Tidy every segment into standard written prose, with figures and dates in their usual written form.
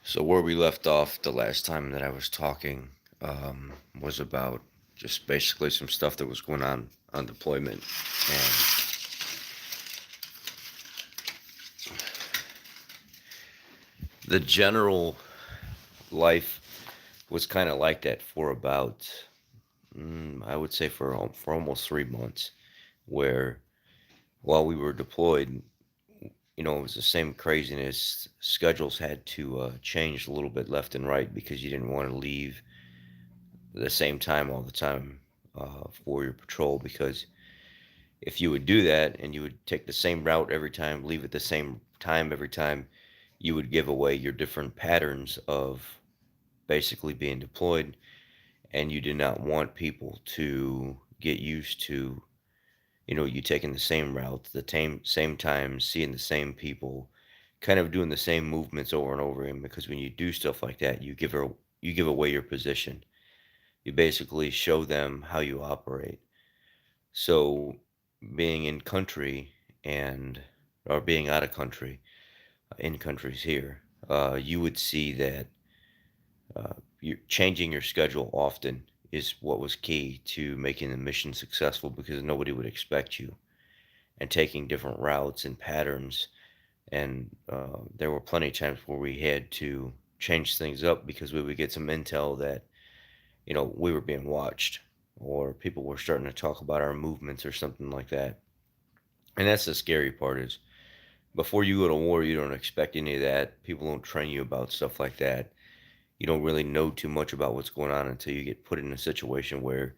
So where we left off the last time that I was talking was about just basically some stuff that was going on deployment, and the general life was kind of like that for about I would say for almost 3 months, where while we were deployed, it was the same craziness. Schedules had to change a little bit left and right because you didn't want to leave the same time all the time for your patrol, because if you would do that and you would take the same route every time, leave at the same time every time, you would give away your different patterns of basically being deployed. And you did not want people to get used to, you taking the same route, the same time, seeing the same people, kind of doing the same movements over and over again. Because when you do stuff like that, you give away your position. You basically show them how you operate. So being in country and or being out of country, in countries here, you would see that you changing your schedule often is what was key to making the mission successful, because nobody would expect you, and taking different routes and patterns. And there were plenty of times where we had to change things up because we would get some intel that we were being watched, or people were starting to talk about our movements or something like that. And that's the scary part, is before you go to war, you don't expect any of that. People don't train you about stuff like that. You don't really know too much about what's going on until you get put in a situation where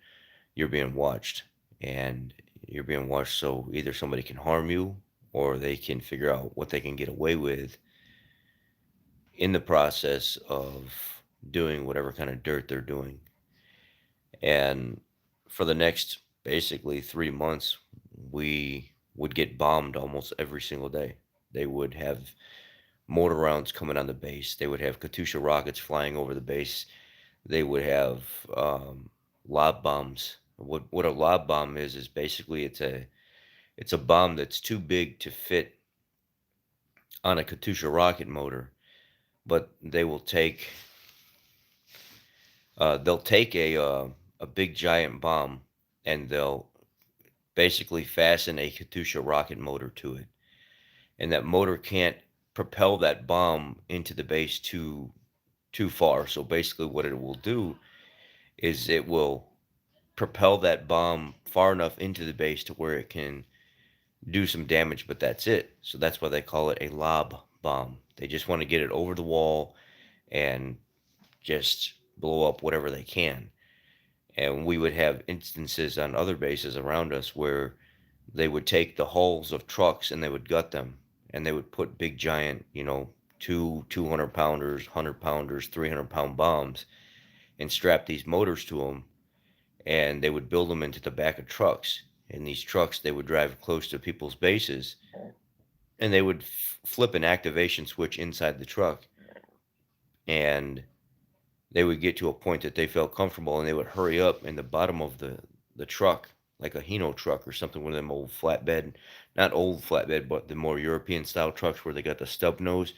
you're being watched. And you're being watched so either somebody can harm you, or they can figure out what they can get away with in the process of doing whatever kind of dirt they're doing. And for the next basically 3 months, we would get bombed almost every single day. They would have mortar rounds coming on the base. They would have Katyusha rockets flying over the base. They would have lob bombs. What a lob bomb is basically it's a bomb that's too big to fit on a Katyusha rocket motor, but they'll take a big giant bomb, and they'll basically fasten a Katyusha rocket motor to it, and that motor can't propel that bomb into the base too far. So basically, what it will do is it will propel that bomb far enough into the base to where it can do some damage, but that's it. So that's why they call it a lob bomb. They just want to get it over the wall and just blow up whatever they can. And we would have instances on other bases around us where they would take the hulls of trucks and they would gut them, and they would put big giant, 200 pounders, 100 pounders, 300-pound bombs, and strap these motors to them, and they would build them into the back of trucks. And these trucks, they would drive close to people's bases, and they would flip an activation switch inside the truck, and they would get to a point that they felt comfortable, and they would hurry up in the bottom of the truck, like a Hino truck or something, one of them old flatbed, not old flatbed, but the more European style trucks where they got the stub nose.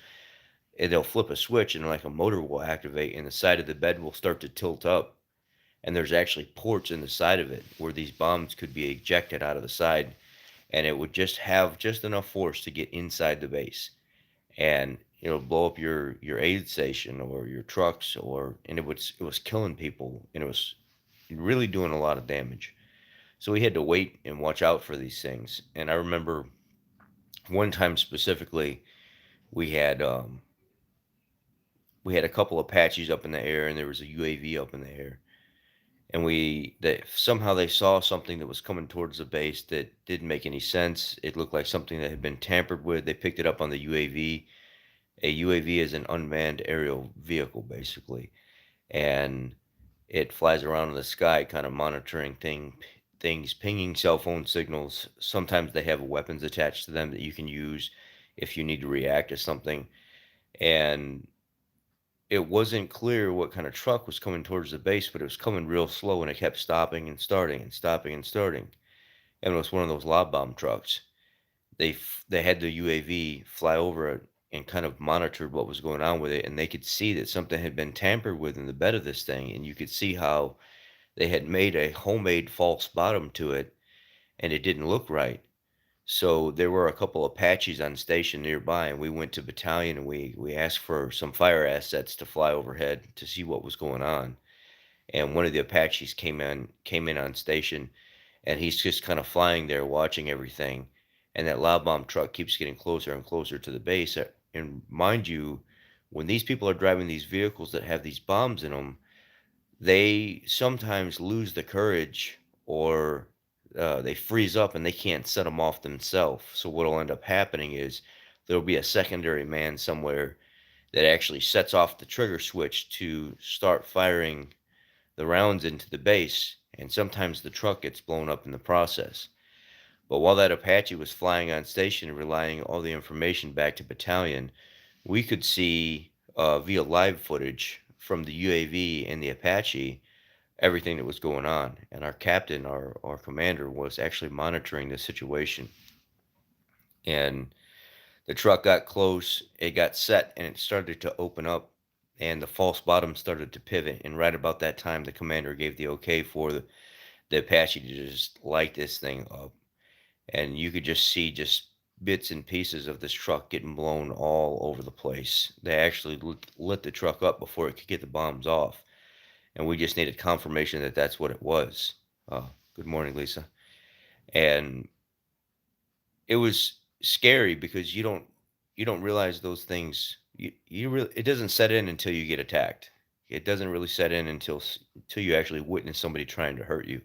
And they'll flip a switch, and like a motor will activate, and the side of the bed will start to tilt up, and there's actually ports in the side of it where these bombs could be ejected out of the side, and it would just have just enough force to get inside the base, and blow up your aid station or your trucks, and it was killing people, and it was really doing a lot of damage. So we had to wait and watch out for these things. And I remember one time specifically, we had um, we had a couple Apaches up in the air, and there was a UAV up in the air, and they somehow they saw something that was coming towards the base that didn't make any sense. It looked like something that had been tampered with. They picked it up on the UAV. A UAV is an unmanned aerial vehicle, basically, and it flies around in the sky, kind of monitoring things, pinging cell phone signals. Sometimes they have weapons attached to them that you can use if you need to react to something. And it wasn't clear what kind of truck was coming towards the base, but it was coming real slow, and it kept stopping and starting and stopping and starting. And it was one of those lob bomb trucks. They had the UAV fly over it, and kind of monitored what was going on with it, and they could see that something had been tampered with in the bed of this thing, and you could see how they had made a homemade false bottom to it, and it didn't look right. So there were a couple Apaches on station nearby, and we went to battalion and we asked for some fire assets to fly overhead to see what was going on. And one of the Apaches came in on station, and he's just kind of flying there watching everything. And that loud bomb truck keeps getting closer and closer to the base. And mind you, when these people are driving these vehicles that have these bombs in them, they sometimes lose the courage, or they freeze up and they can't set them off themselves. So what'll end up happening is there'll be a secondary man somewhere that actually sets off the trigger switch to start firing the rounds into the base, and sometimes the truck gets blown up in the process. But while that Apache was flying on station and relaying all the information back to battalion, we could see via live footage from the UAV and the Apache everything that was going on. And our captain, our commander, was actually monitoring the situation. And the truck got close, it got set, and it started to open up, and the false bottom started to pivot. And right about that time, the commander gave the okay for the Apache to just light this thing up. And you could just see just bits and pieces of this truck getting blown all over the place. They actually lit the truck up before it could get the bombs off, and we just needed confirmation that that's what it was. Good morning, Lisa. And it was scary because you don't realize those things. You really, it doesn't set in until you get attacked. It doesn't really set in until you actually witness somebody trying to hurt you,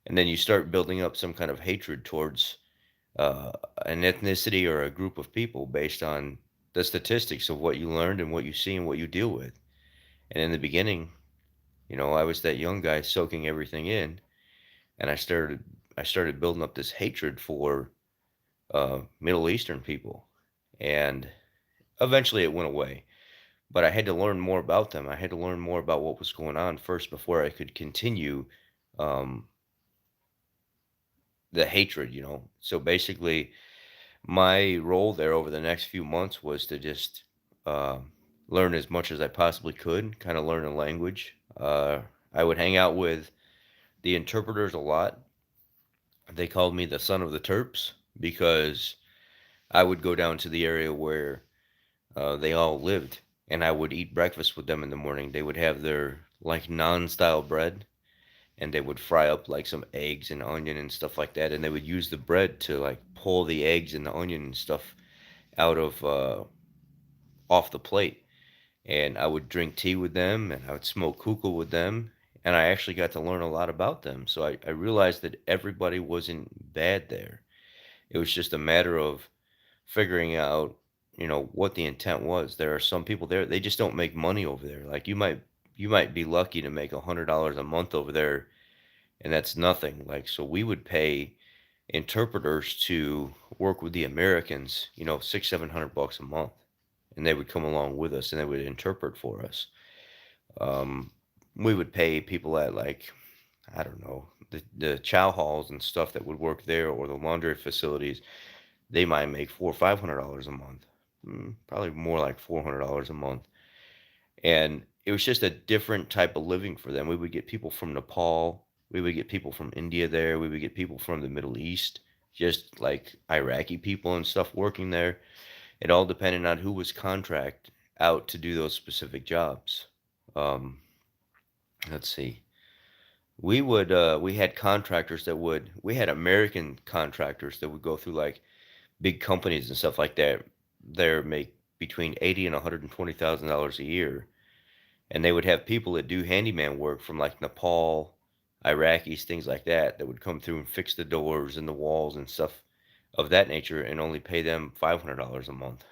and then you start building up some kind of hatred towards uh, an ethnicity or a group of people based on the statistics of what you learned and what you see and what you deal with. And in the beginning, I was that young guy soaking everything in, and I started building up this hatred for Middle Eastern people, and eventually it went away. But I had to learn more about them. I had to learn more about what was going on first before I could continue um, the hatred. So basically, my role there over the next few months was to just uh, learn as much as I possibly could, kind of learn a language. I would hang out with the interpreters a lot. They called me the son of the Terps because I would go down to the area where they all lived, and I would eat breakfast with them in the morning. They would have their like non-style bread, and they would fry up like some eggs and onion and stuff like that, and they would use the bread to like pull the eggs and the onion and stuff out of off the plate. And I would drink tea with them, and I would smoke hookah with them, and I actually got to learn a lot about them. So I realized that everybody wasn't bad there. It was just a matter of figuring out, what the intent was. There are some people there, they just don't make money over there. Like you might be lucky to make $100 a month over there, and that's nothing. Like, so we would pay interpreters to work with the Americans, 600, 700 bucks a month, and they would come along with us and they would interpret for us. Um, we would pay people at like, I don't know, the chow halls and stuff that would work there, or the laundry facilities. They might make $400 or $500 a month, probably more like $400 a month. And it was just a different type of living for them. We would get people from Nepal, we would get people from India there, we would get people from the Middle East, just like Iraqi people and stuff working there. It all depended on who was contract out to do those specific jobs. Um, let's see. We had contractors we had American contractors that would go through like big companies and stuff like that. They make between 80 and $120,000 a year, and they would have people that do handyman work from like Nepal, Iraqis, things like that, that would come through and fix the doors and the walls and stuff of that nature, and only pay them $500 a month.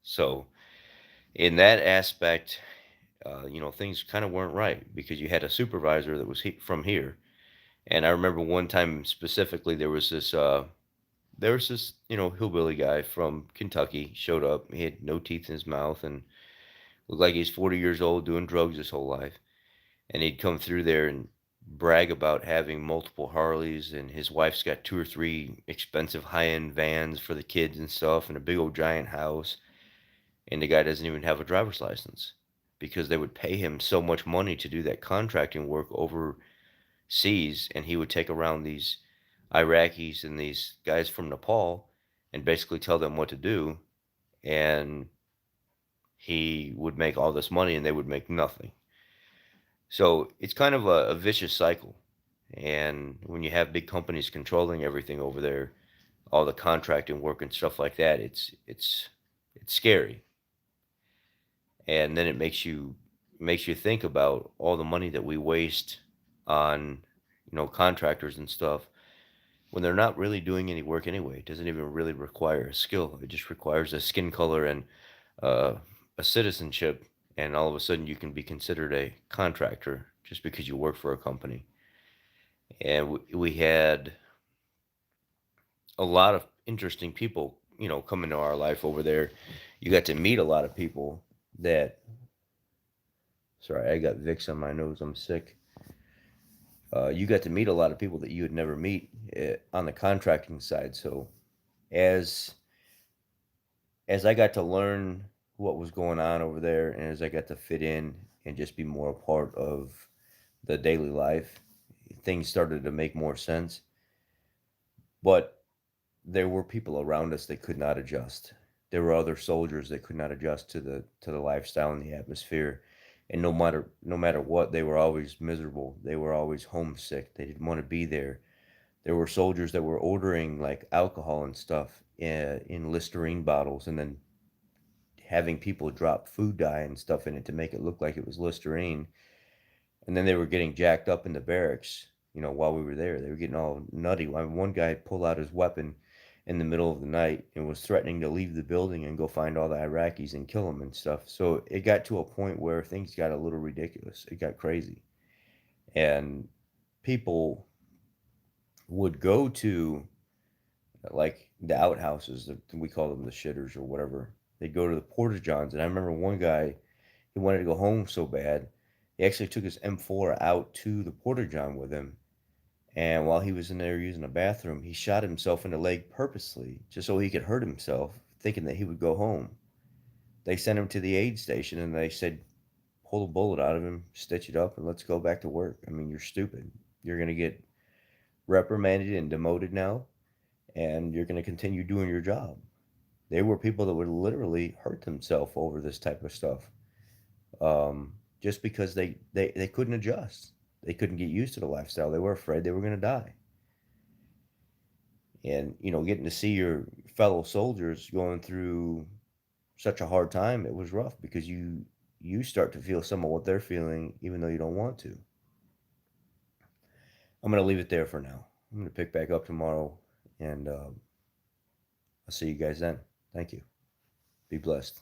So in that aspect, things kind of weren't right because you had a supervisor that was from here. And I remember one time specifically, there was this hillbilly guy from Kentucky showed up. He had no teeth in his mouth and looked like he's 40 years old, doing drugs his whole life. And he'd come through there and brag about having multiple Harleys, and his wife's got two or three expensive high-end vans for the kids and stuff, and a big old giant house. and the guy doesn't even have a driver's license because they would pay him so much money to do that contracting work overseas, and he would take around these Iraqis and these guys from Nepal and basically tell them what to do, and he would make all this money and they would make nothing. So it's kind of a vicious cycle. And when you have big companies controlling everything over there, all the contracting work and stuff like that, it's scary. And then it makes you think about all the money that we waste on, contractors and stuff when they're not really doing any work anyway. It doesn't even really require a skill. It just requires a skin color and uh, a citizenship, and all of a sudden you can be considered a contractor just because you work for a company. And we had a lot of interesting people, come into our life over there. You got to meet a lot of people that. Sorry, I got Vicks on my nose. I'm sick. You got to meet a lot of people that you would never meet on the contracting side. So as as I got to learn what was going on over there, and as I got to fit in and just be more a part of the daily life, things started to make more sense. But there were people around us that could not adjust. There were other soldiers that could not adjust to the lifestyle and the atmosphere. And no matter what, they were always miserable. They were always homesick. They didn't want to be there. There were soldiers that were ordering like alcohol and stuff in Listerine bottles, and then having people drop food dye and stuff in it to make it look like it was Listerine. And then they were getting jacked up in the barracks, while we were there. They were getting all nutty. I mean, one guy pulled out his weapon in the middle of the night and was threatening to leave the building and go find all the Iraqis and kill them and stuff. So it got to a point where things got a little ridiculous. It got crazy. And people would go to like the outhouses, we call them the shitters or whatever. They'd go to the porta johns. And I remember one guy, he wanted to go home so bad, he actually took his M4 out to the porta john with him. And while he was in there using the bathroom, he shot himself in the leg purposely, just so he could hurt himself, thinking that he would go home. They sent him to the aid station and they said, pull a bullet out of him, stitch it up, and let's go back to work. I mean, you're stupid. You're going to get reprimanded and demoted now, and you're going to continue doing your job. There were people that would literally hurt themselves over this type of stuff, just because they couldn't adjust. They couldn't get used to the lifestyle. They were afraid they were going to die. And, getting to see your fellow soldiers going through such a hard time, it was rough because you start to feel some of what they're feeling, even though you don't want to. I'm going to leave it there for now. I'm going to pick back up tomorrow, and I'll see you guys then. Thank you. Be blessed.